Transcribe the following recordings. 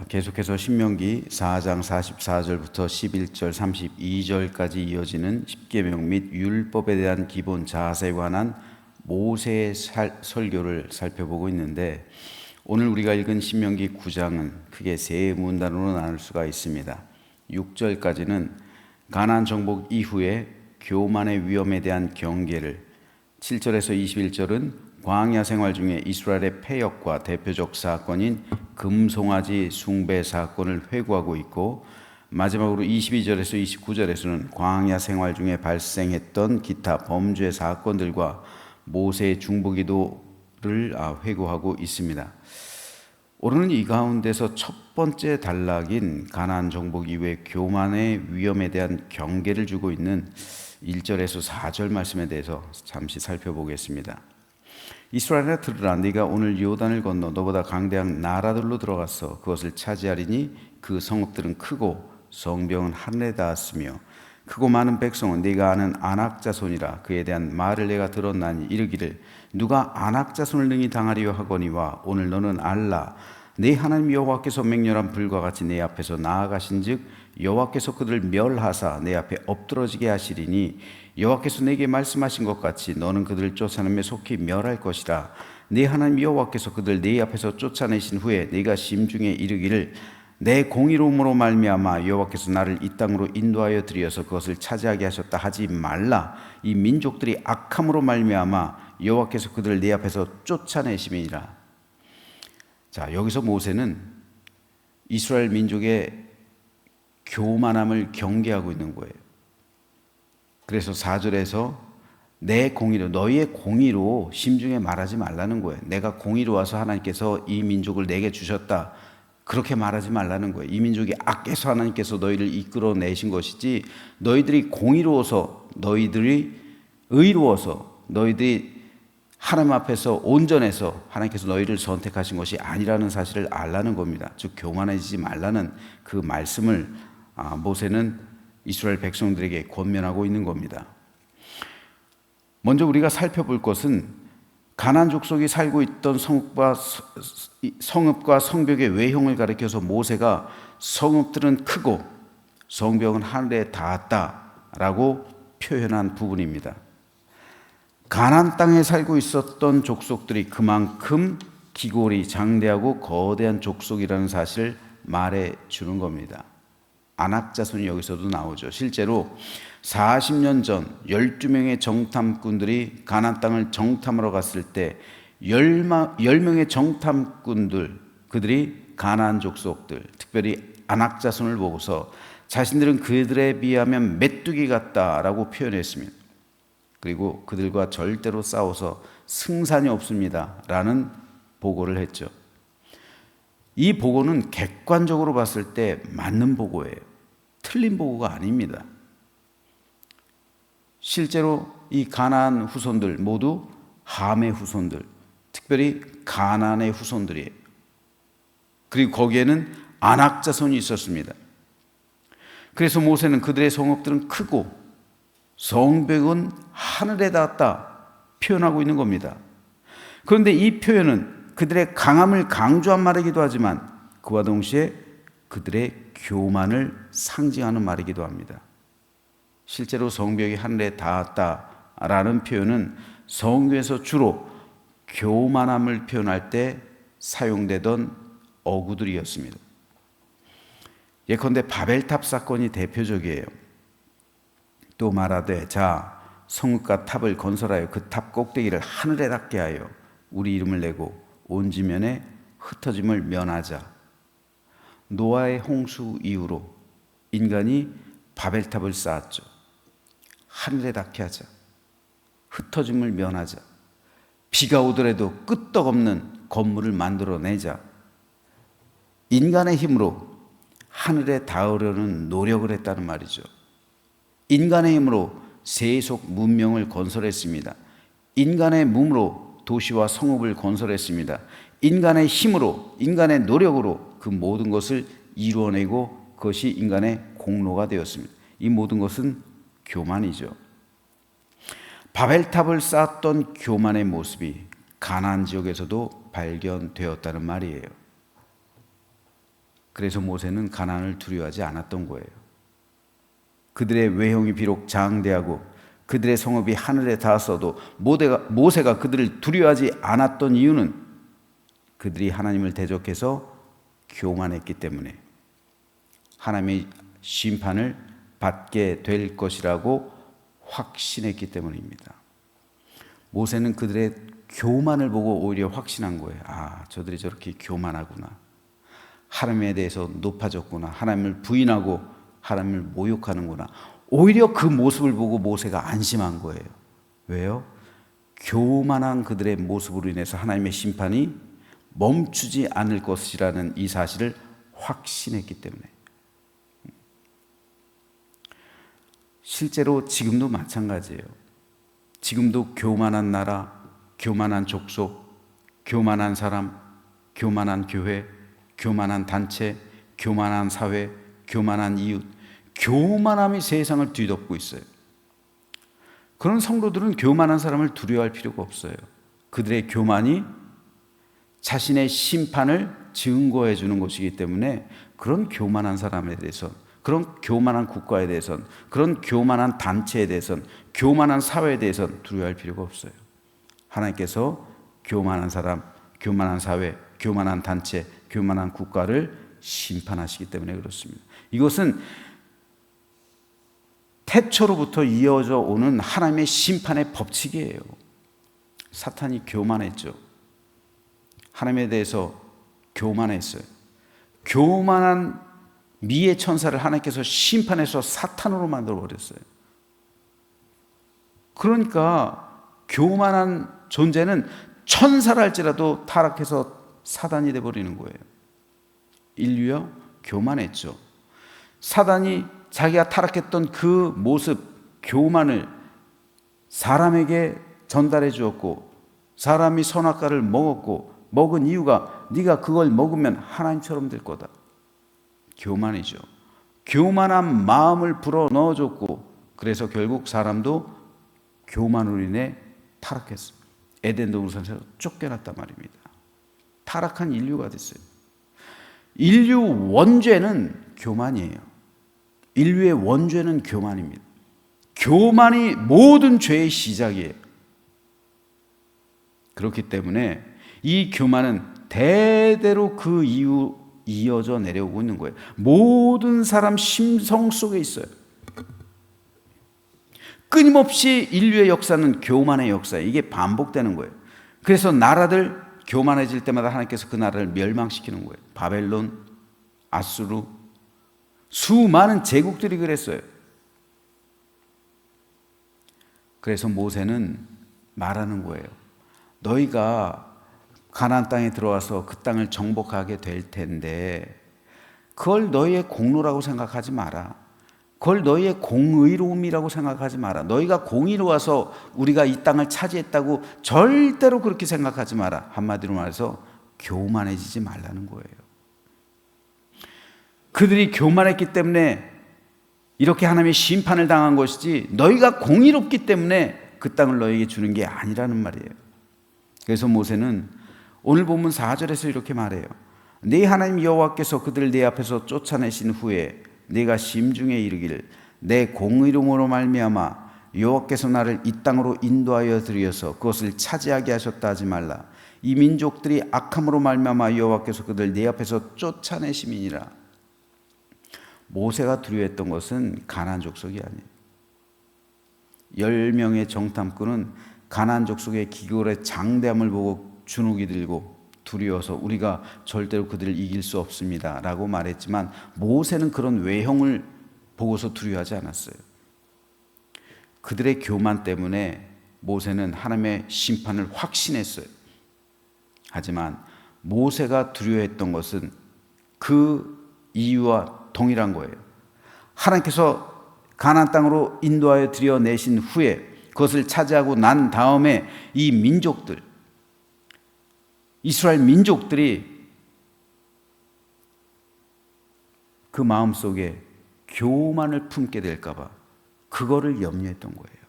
계속해서 신명기 4장 44절부터 11절 32절까지 이어지는 십계명 및 율법에 대한 기본 자세에 관한 모세의 설교를 살펴보고 있는데, 오늘 우리가 읽은 신명기 9장은 크게 세 문단으로 나눌 수가 있습니다. 6절까지는 가나안 정복 이후에 교만의 위험에 대한 경계를, 7절에서 21절은 광야 생활 중에 이스라엘의 패역과 대표적 사건인 금송아지 숭배 사건을 회고하고 있고, 마지막으로 22절에서 29절에서는 광야 생활 중에 발생했던 기타 범죄 사건들과 모세의 중보기도를 회고하고 있습니다. 오늘은 이 가운데서 첫 번째 단락인 가나안 정복 이후의 교만의 위험에 대한 경계를 주고 있는 1절에서 4절 말씀에 대해서 잠시 살펴보겠습니다. 이스라엘아 들으라, 네가 오늘 요단을 건너 너보다 강대한 나라들로 들어가서 그것을 차지하리니 그 성읍들은 크고 성벽은 하늘에 닿았으며 크고 많은 백성은 네가 아는 아낙 자손이라. 그에 대한 말을 내가 들었나니 이르기를 누가 아낙 자손을 능히 당하리요 하거니와 오늘 너는 알라. 네 하나님 여호와께서 맹렬한 불과 같이 내 앞에서 나아가신즉 여호와께서 그들을 멸하사 내 앞에 엎드러지게 하시리니 여호와께서 내게 말씀하신 것 같이 너는 그들을 쫓아내며 속히 멸할 것이라. 네 하나님 여호와께서 그들 네 앞에서 쫓아내신 후에 네가 심중에 이르기를 내 공의로움으로 말미암아 여호와께서 나를 이 땅으로 인도하여 들여서 그것을 차지하게 하셨다 하지 말라. 이 민족들이 악함으로 말미암아 여호와께서 그들을 네 앞에서 쫓아내심이니라. 자, 여기서 모세는 이스라엘 민족의 교만함을 경계하고 있는 거예요. 그래서 4절에서 내 공의로, 너희의 공의로 심중에 말하지 말라는 거예요. 내가 공의로워서 하나님께서 이 민족을 내게 주셨다, 그렇게 말하지 말라는 거예요. 이 민족이 악해서 하나님께서 너희를 이끌어내신 것이지, 너희들이 공의로워서, 너희들이 의로워서, 너희들이 하나님 앞에서 온전해서 하나님께서 너희를 선택하신 것이 아니라는 사실을 알라는 겁니다. 즉 교만해지지 말라는 그 말씀을 모세는 이스라엘 백성들에게 권면하고 있는 겁니다. 먼저 우리가 살펴볼 것은 가나안 족속이 살고 있던 성읍과 성벽의 외형을 가리켜서 모세가 성읍들은 크고 성벽은 하늘에 닿았다라고 표현한 부분입니다. 가나안 땅에 살고 있었던 족속들이 그만큼 기골이 장대하고 거대한 족속이라는 사실을 말해 주는 겁니다. 아낙 자손이 여기서도 나오죠. 실제로 40년 전 12명의 정탐꾼들이 가나안 땅을 정탐하러 갔을 때 10명의 정탐꾼들, 그들이 가나안 족속들, 특별히 아낙 자손을 보고서 자신들은 그들에 비하면 메뚜기 같다라고 표현했습니다. 그리고 그들과 절대로 싸워서 승산이 없습니다 라는 보고를 했죠. 이 보고는 객관적으로 봤을 때 맞는 보고예요. 틀린 보고가 아닙니다. 실제로 이 가나안 후손들 모두 함의 후손들, 특별히 가나안의 후손들이에요. 그리고 거기에는 아낙 자손이 있었습니다. 그래서 모세는 그들의 성읍들은 크고 성벽은 하늘에 닿았다 표현하고 있는 겁니다. 그런데 이 표현은 그들의 강함을 강조한 말이기도 하지만 그와 동시에 그들의 교만을 상징하는 말이기도 합니다. 실제로 성벽이 하늘에 닿았다라는 표현은 성경에서 주로 교만함을 표현할 때 사용되던 어구들이었습니다. 예컨대 바벨탑 사건이 대표적이에요. 또 말하되 자 성읍과 탑을 건설하여 그 탑 꼭대기를 하늘에 닿게 하여 우리 이름을 내고 온 지면에 흩어짐을 면하자. 노아의 홍수 이후로 인간이 바벨탑을 쌓았죠. 하늘에 닿게 하자. 흩어짐을 면하자. 비가 오더라도 끄떡없는 건물을 만들어내자. 인간의 힘으로 하늘에 닿으려는 노력을 했다는 말이죠. 인간의 힘으로 세속 문명을 건설했습니다. 인간의 몸으로 도시와 성읍을 건설했습니다. 인간의 힘으로, 인간의 노력으로 그 모든 것을 이루어내고 그것이 인간의 공로가 되었습니다. 이 모든 것은 교만이죠. 바벨탑을 쌓았던 교만의 모습이 가나안 지역에서도 발견되었다는 말이에요. 그래서 모세는 가나안을 두려워하지 않았던 거예요. 그들의 외형이 비록 장대하고 그들의 성읍이 하늘에 닿았어도 모세가 그들을 두려워하지 않았던 이유는 그들이 하나님을 대적해서 교만했기 때문에, 하나님의 심판을 받게 될 것이라고 확신했기 때문입니다. 모세는 그들의 교만을 보고 오히려 확신한 거예요. 아, 저들이 저렇게 교만하구나. 하나님에 대해서 높아졌구나. 하나님을 부인하고 하나님을 모욕하는구나. 오히려 그 모습을 보고 모세가 안심한 거예요. 왜요? 교만한 그들의 모습으로 인해서 하나님의 심판이 멈추지 않을 것이라는 이 사실을 확신했기 때문에. 실제로 지금도 마찬가지예요. 지금도 교만한 나라, 교만한 족속, 교만한 사람, 교만한 교회, 교만한 단체, 교만한 사회, 교만한 이웃, 교만함이 세상을 뒤덮고 있어요. 그런 성도들은 교만한 사람을 두려워할 필요가 없어요. 그들의 교만이 자신의 심판을 증거해 주는 것이기 때문에 그런 교만한 사람에 대해서, 그런 교만한 국가에 대해서는, 그런 교만한 단체에 대해서는, 교만한 사회에 대해서는 두려워할 필요가 없어요. 하나님께서 교만한 사람, 교만한 사회, 교만한 단체, 교만한 국가를 심판하시기 때문에 그렇습니다. 이것은 태초로부터 이어져 오는 하나님의 심판의 법칙이에요. 사탄이 교만했죠. 하나님에 대해서 교만했어요. 교만한 미의 천사를 하나님께서 심판해서 사탄으로 만들어버렸어요. 그러니까 교만한 존재는 천사라 할지라도 타락해서 사단이 되어버리는 거예요. 인류요, 교만했죠. 사단이 자기가 타락했던 그 모습, 교만을 사람에게 전달해 주었고, 사람이 선악과를 먹었고, 먹은 이유가 네가 그걸 먹으면 하나님처럼 될 거다. 교만이죠. 교만한 마음을 불어 넣어줬고, 그래서 결국 사람도 교만으로 인해 타락했어요. 에덴 동산에서 쫓겨났단 말입니다. 타락한 인류가 됐어요. 인류 원죄는 교만이에요. 인류의 원죄는 교만입니다. 교만이 모든 죄의 시작이에요. 그렇기 때문에 이 교만은 대대로 그 이후 이어져 내려오고 있는 거예요. 모든 사람 심성 속에 있어요. 끊임없이 인류의 역사는 교만의 역사예요. 이게 반복되는 거예요. 그래서 나라들 교만해질 때마다 하나님께서 그 나라를 멸망시키는 거예요. 바벨론, 아수르, 수많은 제국들이 그랬어요. 그래서 모세는 말하는 거예요. 너희가 가나안 땅에 들어와서 그 땅을 정복하게 될 텐데 그걸 너희의 공로라고 생각하지 마라. 그걸 너희의 공의로움이라고 생각하지 마라. 너희가 공의로워서 우리가 이 땅을 차지했다고 절대로 그렇게 생각하지 마라. 한마디로 말해서 교만해지지 말라는 거예요. 그들이 교만했기 때문에 이렇게 하나님의 심판을 당한 것이지 너희가 공의롭기 때문에 그 땅을 너희에게 주는 게 아니라는 말이에요. 그래서 모세는 오늘 본문 4절에서 이렇게 말해요. 네 하나님 여호와께서 그들을 네 앞에서 쫓아내신 후에 네가 심중에 이르기를 내 공의로움으로 말미암아 여호와께서 나를 이 땅으로 인도하여 들여서 그것을 차지하게 하셨다 하지 말라. 이 민족들이 악함으로 말미암아 여호와께서 그들 네 앞에서 쫓아내심이니라. 모세가 두려워했던 것은 가나안 족속이 아니에요. 10명의 정탐꾼은 가나안 족속의 기골의 장대함을 보고 주눅이 들고 두려워서 우리가 절대로 그들을 이길 수 없습니다 라고 말했지만 모세는 그런 외형을 보고서 두려워하지 않았어요. 그들의 교만 때문에 모세는 하나님의 심판을 확신했어요. 하지만 모세가 두려워했던 것은 그 이유와 동일한 거예요. 하나님께서 가나안 땅으로 인도하여 들여내신 후에 그것을 차지하고 난 다음에 이 민족들, 이스라엘 민족들이 그 마음속에 교만을 품게 될까 봐 그거를 염려했던 거예요.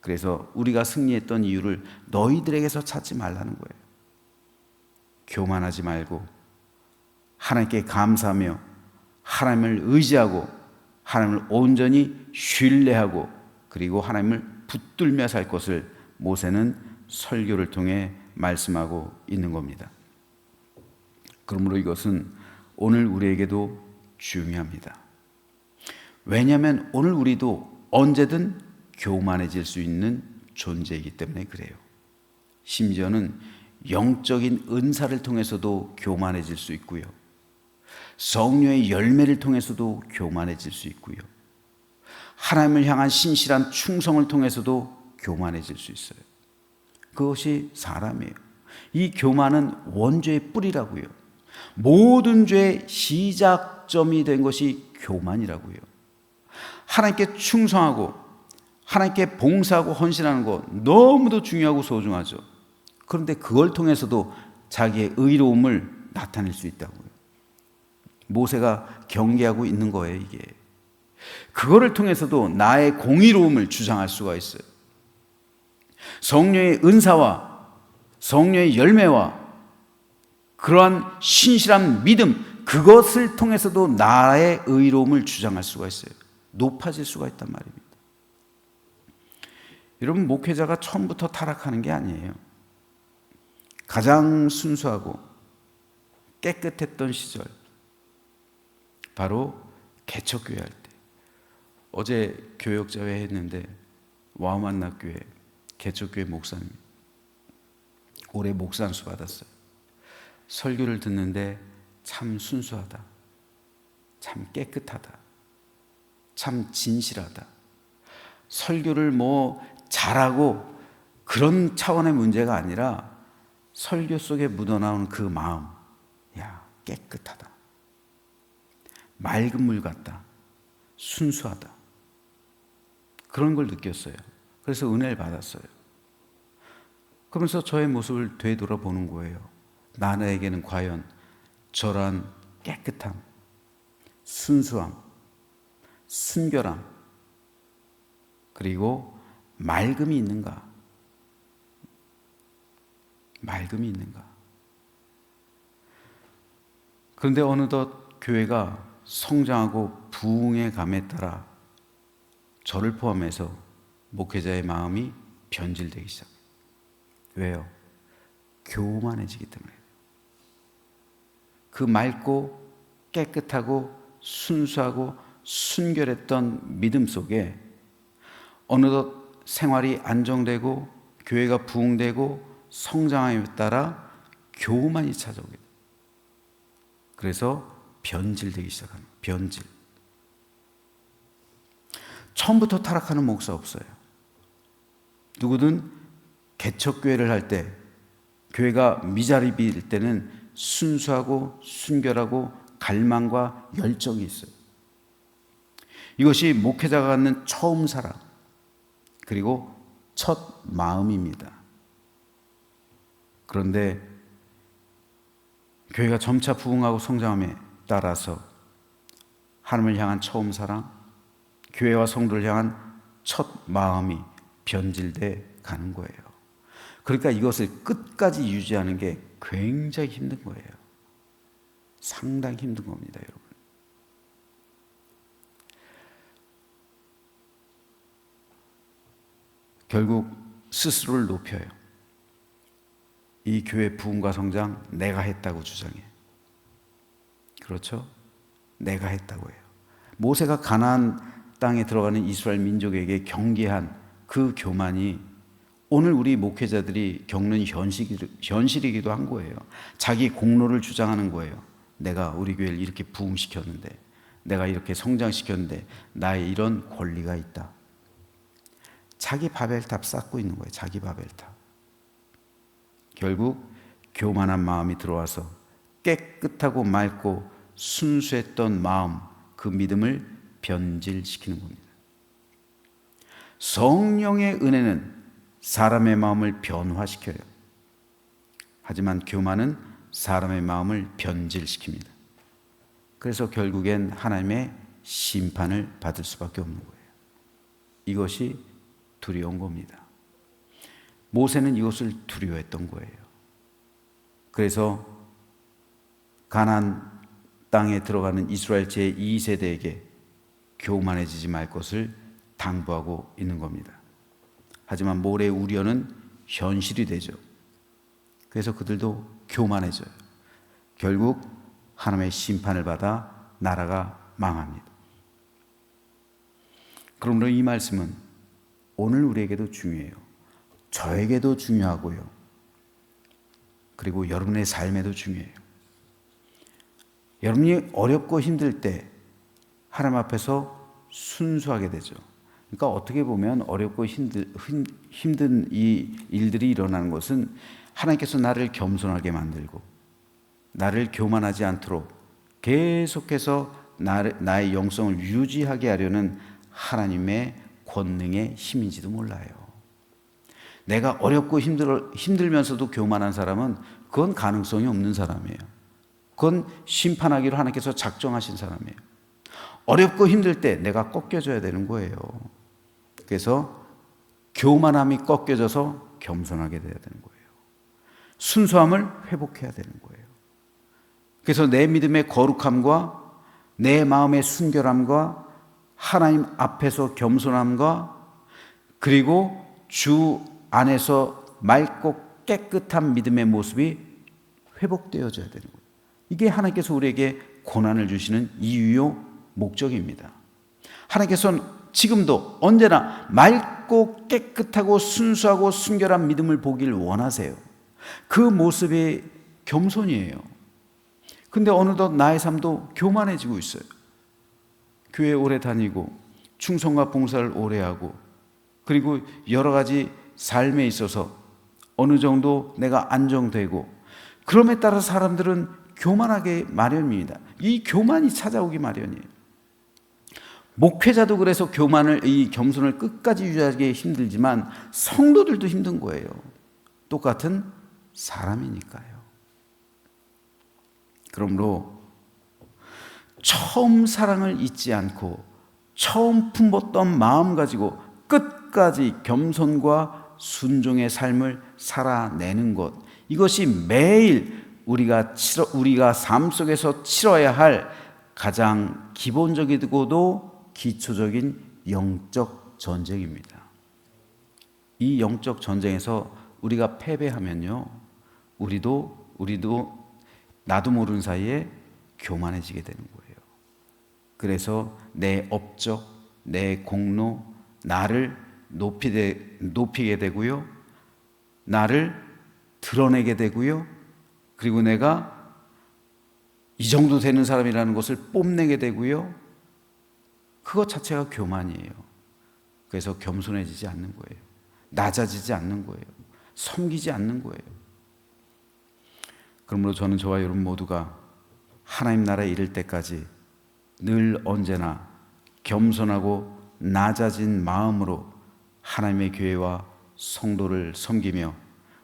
그래서 우리가 승리했던 이유를 너희들에게서 찾지 말라는 거예요. 교만하지 말고 하나님께 감사하며 하나님을 의지하고 하나님을 온전히 신뢰하고 그리고 하나님을 붙들며 살 것을 모세는 설교를 통해 말씀하고 있는 겁니다. 그러므로 이것은 오늘 우리에게도 중요합니다. 왜냐하면 오늘 우리도 언제든 교만해질 수 있는 존재이기 때문에 그래요. 심지어는 영적인 은사를 통해서도 교만해질 수 있고요. 성령의 열매를 통해서도 교만해질 수 있고요. 하나님을 향한 신실한 충성을 통해서도 교만해질 수 있어요. 그것이 사람이에요. 이 교만은 원죄의 뿌리라고요. 모든 죄의 시작점이 된 것이 교만이라고요. 하나님께 충성하고 하나님께 봉사하고 헌신하는 것 너무도 중요하고 소중하죠. 그런데 그걸 통해서도 자기의 의로움을 나타낼 수 있다고요. 모세가 경계하고 있는 거예요, 이게. 그거를 통해서도 나의 공의로움을 주장할 수가 있어요. 성령의 은사와 성령의 열매와 그러한 신실한 믿음, 그것을 통해서도 나의 의로움을 주장할 수가 있어요. 높아질 수가 있단 말입니다. 여러분, 목회자가 처음부터 타락하는 게 아니에요. 가장 순수하고 깨끗했던 시절, 바로 개척교회 할 때. 어제 교역자회 했는데 와우만나교회 개척교회 목사님 올해 목산수 받았어요. 설교를 듣는데 참 순수하다, 참 깨끗하다, 참 진실하다. 설교를 잘하고 그런 차원의 문제가 아니라 설교 속에 묻어나오는 그 마음, 야, 깨끗하다, 맑은 물 같다, 순수하다, 그런 걸 느꼈어요. 그래서 은혜를 받았어요. 그러면서 저의 모습을 되돌아보는 거예요. 나에게는 과연 저러한 깨끗함, 순수함, 순결함, 그리고 맑음이 있는가? 맑음이 있는가? 그런데 어느덧 교회가 성장하고 부흥의 감에 따라 저를 포함해서 목회자의 마음이 변질되기 시작해요. 왜요? 교만해지기 때문에. 그 맑고 깨끗하고 순수하고 순결했던 믿음 속에 어느덧 생활이 안정되고 교회가 부흥되고 성장함에 따라 교만이 찾아오게 돼요. 그래서 변질되기 시작합니다. 변질. 처음부터 타락하는 목사 없어요. 누구든 개척교회를 할 때, 교회가 미자립일 때는 순수하고 순결하고 갈망과 열정이 있어요. 이것이 목회자가 갖는 처음 사랑, 그리고 첫 마음입니다. 그런데 교회가 점차 부흥하고 성장함에 따라서 하나님을 향한 처음 사랑, 교회와 성도를 향한 첫 마음이 변질돼 가는 거예요. 그러니까 이것을 끝까지 유지하는 게 굉장히 힘든 거예요. 상당히 힘든 겁니다, 여러분. 결국 스스로를 높여요. 이 교회 부흥과 성장 내가 했다고 주장해. 그렇죠? 내가 했다고 해요. 모세가 가나안 땅에 들어가는 이스라엘 민족에게 경계한 그 교만이 오늘 우리 목회자들이 겪는 현실이기도 한 거예요. 자기 공로를 주장하는 거예요. 내가 우리 교회를 이렇게 부흥시켰는데, 내가 이렇게 성장시켰는데 나의 이런 권리가 있다. 자기 바벨탑 쌓고 있는 거예요. 자기 바벨탑. 결국 교만한 마음이 들어와서 깨끗하고 맑고 순수했던 마음, 그 믿음을 변질시키는 겁니다. 성령의 은혜는 사람의 마음을 변화시켜요. 하지만 교만은 사람의 마음을 변질시킵니다. 그래서 결국엔 하나님의 심판을 받을 수밖에 없는 거예요. 이것이 두려운 겁니다. 모세는 이것을 두려워했던 거예요. 그래서 가나안 땅에 들어가는 이스라엘 제2세대에게 교만해지지 말 것을 당부하고 있는 겁니다. 하지만 모래의 우려는 현실이 되죠. 그래서 그들도 교만해져요. 결국 하나님의 심판을 받아 나라가 망합니다. 그러므로 이 말씀은 오늘 우리에게도 중요해요. 저에게도 중요하고요. 그리고 여러분의 삶에도 중요해요. 여러분이 어렵고 힘들 때 하나님 앞에서 순수하게 되죠. 그러니까 어떻게 보면 어렵고 힘든 이 일들이 일어나는 것은 하나님께서 나를 겸손하게 만들고 나를 교만하지 않도록 계속해서 나의 영성을 유지하게 하려는 하나님의 권능의 힘인지도 몰라요. 내가 어렵고 힘들면서도 교만한 사람은 그건 가능성이 없는 사람이에요. 그건 심판하기로 하나님께서 작정하신 사람이에요. 어렵고 힘들 때 내가 꺾여줘야 되는 거예요. 그래서 교만함이 꺾여져서 겸손하게 돼야 되는 거예요. 순수함을 회복해야 되는 거예요. 그래서 내 믿음의 거룩함과 내 마음의 순결함과 하나님 앞에서 겸손함과 그리고 주 안에서 맑고 깨끗한 믿음의 모습이 회복되어져야 되는 거예요. 이게 하나님께서 우리에게 고난을 주시는 이유요 목적입니다. 하나님께서는 지금도 언제나 맑고 깨끗하고 순수하고 순결한 믿음을 보길 원하세요. 그 모습이 겸손이에요. 근데 어느덧 나의 삶도 교만해지고 있어요. 교회 오래 다니고 충성과 봉사를 오래 하고 그리고 여러 가지 삶에 있어서 어느 정도 내가 안정되고 그럼에 따라 사람들은 교만하게 마련입니다. 이 교만이 찾아오기 마련이에요. 목회자도 그래서 이 겸손을 끝까지 유지하기 힘들지만 성도들도 힘든 거예요. 똑같은 사람이니까요. 그러므로 처음 사랑을 잊지 않고 처음 품었던 마음 가지고 끝까지 겸손과 순종의 삶을 살아내는 것, 이것이 매일 우리가 삶 속에서 치러야 할 가장 기본적이고도 기초적인 영적 전쟁입니다. 이 영적 전쟁에서 우리가 패배하면요, 우리도 나도 모르는 사이에 교만해지게 되는 거예요. 그래서 내 업적, 내 공로, 나를 높이게 되고요, 나를 드러내게 되고요, 그리고 내가 이 정도 되는 사람이라는 것을 뽐내게 되고요, 그것 자체가 교만이에요. 그래서 겸손해지지 않는 거예요. 낮아지지 않는 거예요. 섬기지 않는 거예요. 그러므로 저는 저와 여러분 모두가 하나님 나라에 이를 때까지 늘 언제나 겸손하고 낮아진 마음으로 하나님의 교회와 성도를 섬기며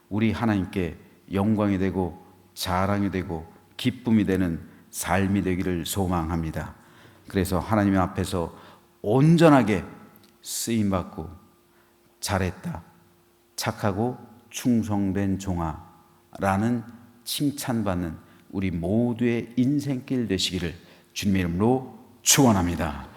우리 하나님께 영광이 되고 자랑이 되고 기쁨이 되는 삶이 되기를 소망합니다. 그래서 하나님 앞에서 온전하게 쓰임받고 잘했다, 착하고 충성된 종아라는 칭찬받는 우리 모두의 인생길 되시기를 주님의 이름으로 축원합니다.